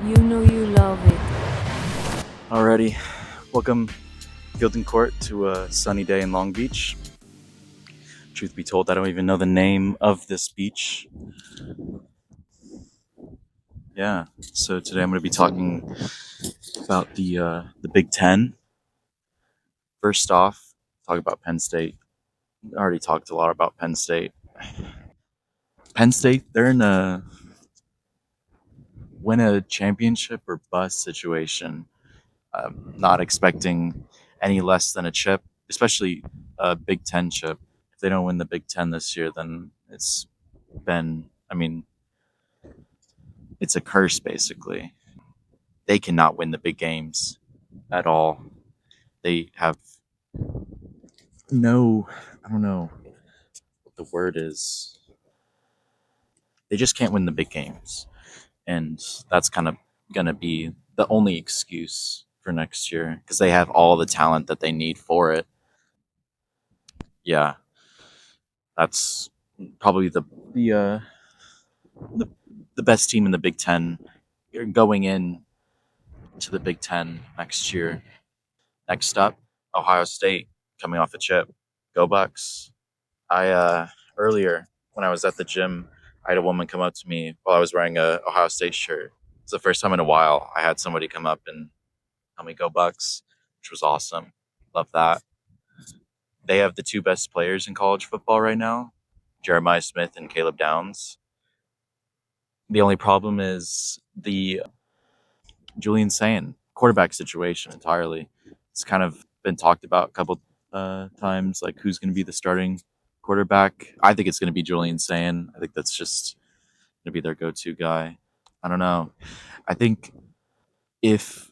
You know you love it. Alrighty, welcome Gilden Court to a sunny day in Long Beach. Truth be told, I don't even know the name of this beach. Yeah, so today I'm going to be talking about the Big Ten. First off, talk about Penn State. I already talked a lot about Penn State. Penn State, they're in a win a championship or bust situation. Not expecting any less than a chip, especially a Big Ten chip. If they don't win the Big Ten this year, then I mean, it's a curse basically. They cannot win the big games at all. They have no, I don't know what the word is. They just can't win the big games. And that's kind of going to be the only excuse for next year because they have all the talent that they need for it. Yeah, that's probably the uh, the, the best team in the Big Ten. You're going in to the Big Ten next year. Next up, Ohio State coming off a chip. Go Bucks! I Earlier when I was at the gym, I had a woman come up to me while I was wearing a Ohio State shirt. It's the first time in a while I had somebody come up and tell me "Go Bucks," which was awesome. Love that. They have the two best players in college football right now, Jeremiah Smith and Caleb Downs. The only problem is the Julian Sayin quarterback situation entirely. It's kind of been talked about a couple times, like who's going to be the starting quarterback. I think it's going to be Julian Sayin. I think that's just going to be their go-to guy. I don't know. I think if,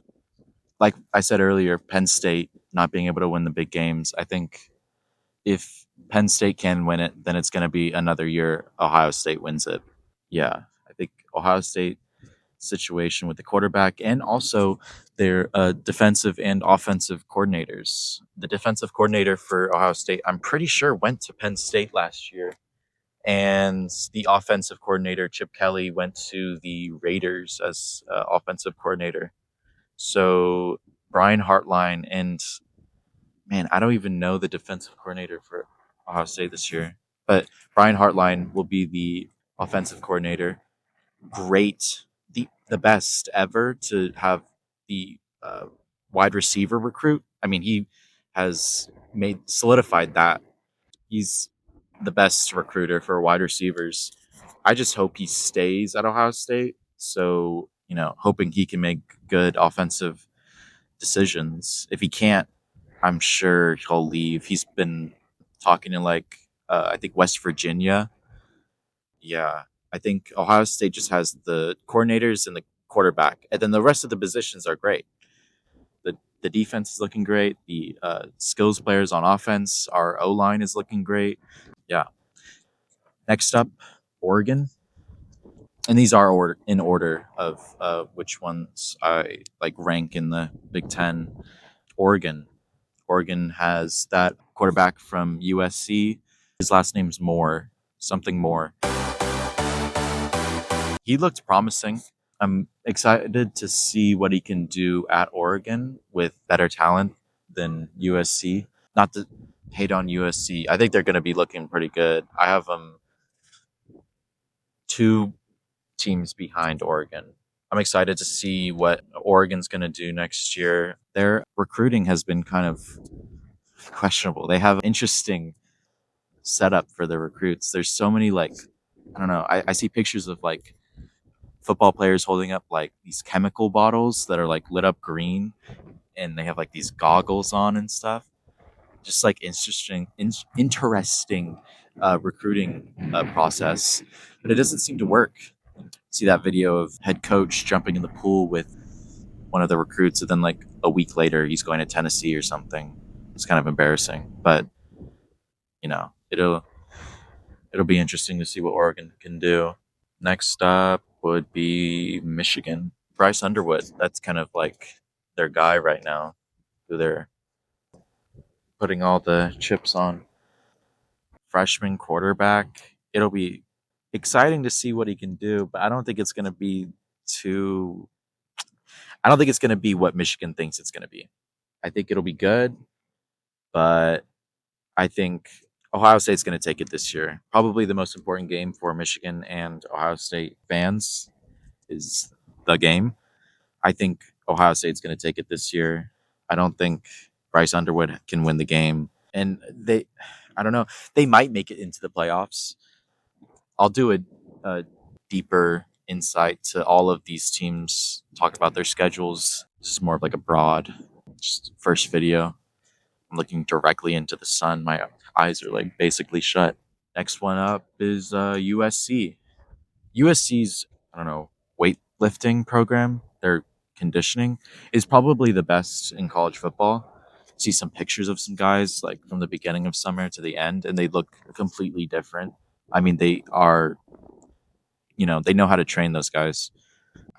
like I said earlier, Penn State not being able to win the big games, I think if Penn State can win it, then it's going to be another year Ohio State wins it. Yeah, I think Ohio State situation with the quarterback and also their defensive and offensive coordinators. The defensive coordinator for Ohio State, I'm pretty sure, went to Penn State last year. And the offensive coordinator, Chip Kelly, went to the Raiders as offensive coordinator. So Brian Hartline and, man, I don't even know the defensive coordinator for Ohio State this year, but Brian Hartline will be the offensive coordinator. Great, the best ever to have the wide receiver recruit. I mean, he has made solidified that he's the best recruiter for wide receivers. I just hope he stays at Ohio State. So, hoping he can make good offensive decisions. If he can't, I'm sure he'll leave. He's been talking to I think West Virginia. Yeah, I think Ohio State just has the coordinators and the quarterback, and then the rest of the positions are great. The defense is looking great. The skills players on offense, our O line is looking great. Yeah. Next up, Oregon, and these are in order of which ones I like rank in the Big Ten. Oregon. Oregon has that quarterback from USC. His last name's Moore, something Moore. He looked promising. I'm excited to see what he can do at Oregon with better talent than USC. Not to hate on USC. I think they're going to be looking pretty good. I have them two teams behind Oregon. I'm excited to see what Oregon's going to do next year. Their recruiting has been kind of questionable. They have interesting setup for the recruits. There's so many I don't know. I see pictures of football players holding up like these chemical bottles that are like lit up green and they have like these goggles on and stuff. Just like interesting recruiting process, but it doesn't seem to work. See that video of head coach jumping in the pool with one of the recruits, and then like a week later he's going to Tennessee or something. It's kind of embarrassing, but it'll be interesting to see what Oregon can do. Next up would be Michigan. Bryce Underwood. That's kind of like their guy right now, who they're putting all the chips on. Freshman quarterback. It'll be exciting to see what he can do, but I don't think it's going to be too. I don't think it's going to be what Michigan thinks it's going to be. I think it'll be good, but I think Ohio State's going to take it this year. Probably the most important game for Michigan and Ohio State fans is the game. I think Ohio State's going to take it this year. I don't think Bryce Underwood can win the game. And I don't know, they might make it into the playoffs. I'll do a deeper insight to all of these teams, talk about their schedules. This is more of like a broad, just first video. I'm looking directly into the sun. My eyes are like basically shut. Next one up is USC. USC's, I don't know, weightlifting program, their conditioning is probably the best in college football. See some pictures of some guys like from the beginning of summer to the end, and they look completely different. I mean, they are, they know how to train those guys.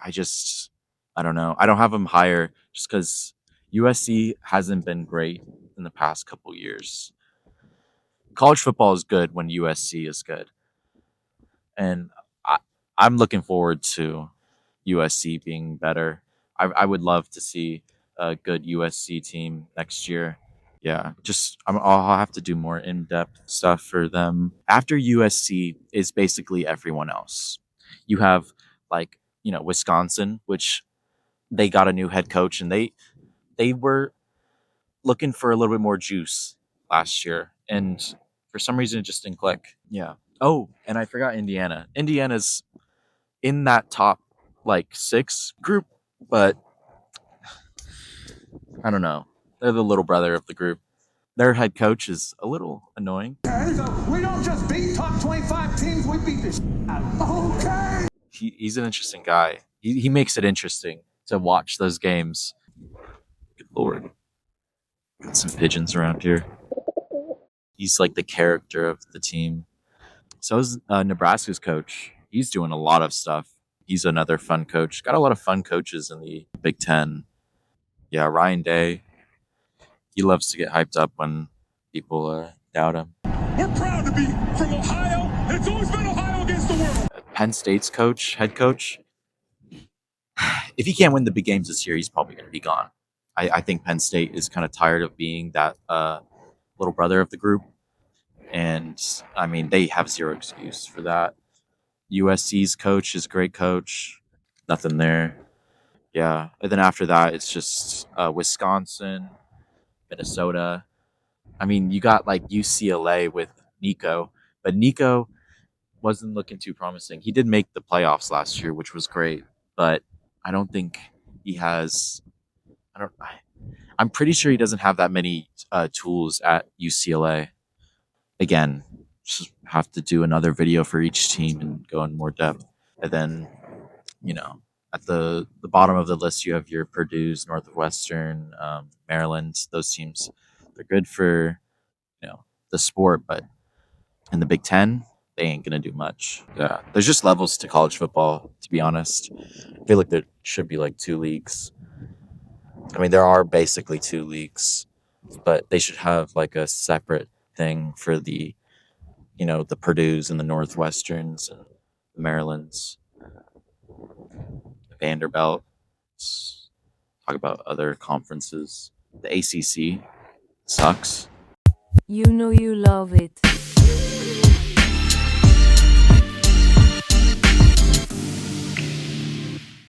I just, I don't know. I don't have them higher just because USC hasn't been great in the past couple years. College football is good when USC is good, and I, I'm looking forward to USC being better. I would love to see a good USC team next year. Yeah, I'll have to do more in depth stuff for them. After USC is basically everyone else. You have like Wisconsin, which they got a new head coach, and they were looking for a little bit more juice last year, and for some reason it just didn't click. Yeah. Oh, and I forgot Indiana. Indiana's in that top like six group, but I don't know. They're the little brother of the group. Their head coach is a little annoying. Okay, so we don't just beat top 25 teams, we beat the out of them. Okay. He's an interesting guy. He makes it interesting to watch those games. Good lord. Got some pigeons around here. He's like the character of the team. So is Nebraska's coach. He's doing a lot of stuff. He's another fun coach. Got a lot of fun coaches in the Big Ten. Yeah, Ryan Day. He loves to get hyped up when people doubt him. We're proud to be from Ohio, and it's always been Ohio against the world. Penn State's head coach, if he can't win the big games this year, he's probably going to be gone. I think Penn State is kind of tired of being that little brother of the group. And I mean, they have zero excuse for that. USC's coach is a great coach. Nothing there. Yeah. And then after that, it's just Wisconsin, Minnesota. I mean, you got like UCLA with Nico, but Nico wasn't looking too promising. He did make the playoffs last year, which was great, but I don't think he has. I don't. I'm pretty sure he doesn't have that many tools at UCLA. Again, just have to do another video for each team and go in more depth. And then, at the bottom of the list, you have your Purdue's, Northwestern, Maryland. Those teams, they're good for the sport, but in the Big Ten, they ain't gonna do much. Yeah, there's just levels to college football. To be honest, I feel like there should be like two leagues. I mean, there are basically two leagues, but they should have like a separate thing for the Purdue's and the Northwesterns and the Marylands, Vanderbilt. Let's talk about other conferences. The ACC sucks. You know you love it.